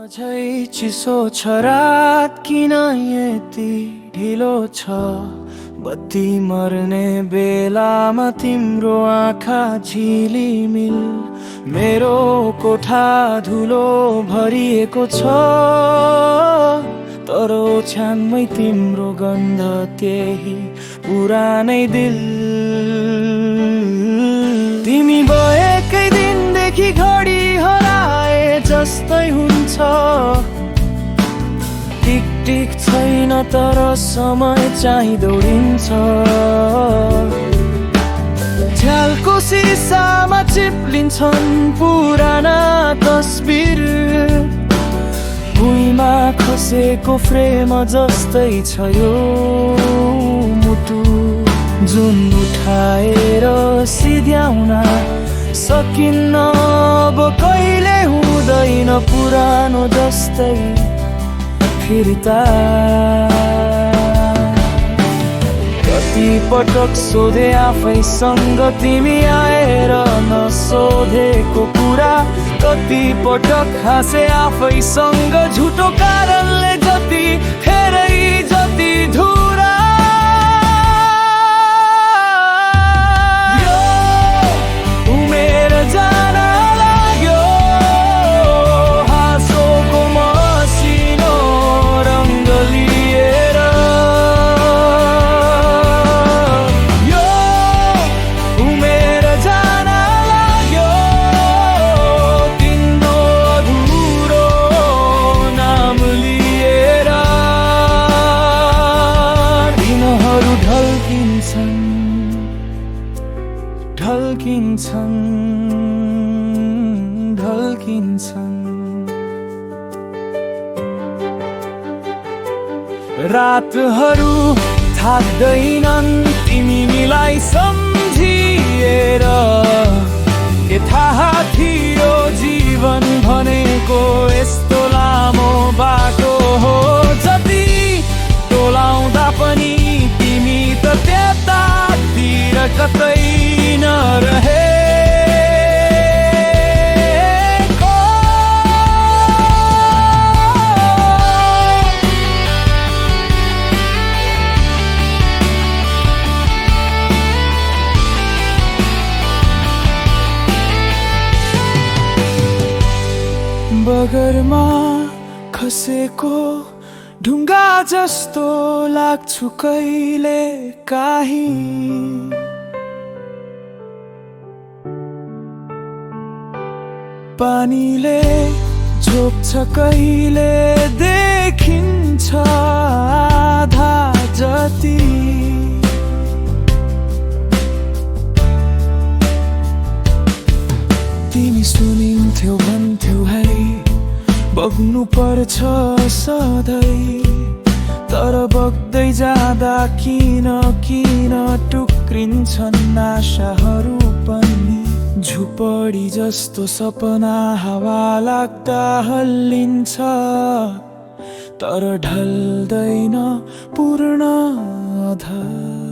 अझै चिसो छ रात किन यति ढिलो छ बत्ती मर्ने बेलामा तिम्रो आँखा झिलिमिल मेरो कोठा धुलो भरिएको छ तर ओछ्यानमै तिम्रो गन्ध त्यही पुरानै दिल तिमी गएकै दिनदेखि घडी हराए जस्तै हुन्छ टिक टिक छैन तर समय चाहिँ दौडिन्छ झ्यालको सिसामा चिप्लिन्छन् पुराना तस्बिर भुइँमा खसेको फ्रेम जस्तै छ यो मुटु जुन उठाएर सिध्याउन सकिन्न अब कहिले हुँदैन पुरानो जस्तै फिर्ता कति पटक सोधे आफैसँग तिमी आएर नसोधेको कुरा कति पटक हाँसे आफैसँग झुटो कारणले जति फेरै जति धुरा यो उमेर जान लाग्यो हाँसोको मसिनो रङ्ग लिएर यो उमेर जान लाग्यो तिम्रो अधुरो नाम लिएर दिनहरू ढल्किन्छन् ढल्किन्छन् ढल्किन्छन् रातहरू थाक्दैनन् तिमीलाई सम्झिएर के थाहा थियो जीवन भनेको यस्तो लामो बाटो हो जति टोलाउँदा पनि तिमी त त्यतातिर कतै नरहे बगरमा खसेको ढुङ्गा जस्तो लाग्छु कहिले काहीँ पानीले झोक्छ कहिले देखिन्छ आधा जति तिमी सुनिन्थ्यौ भन्थ्यौ है बग्नु पर्छ सधैँ तर बग्दै जाँदा किन किन टुक्रिन्छन् आशाहरू पनि झुपडी जस्तो सपना हावा लाग्दा हल्लिन्छ तर ढल्दैन पूर्ण अधर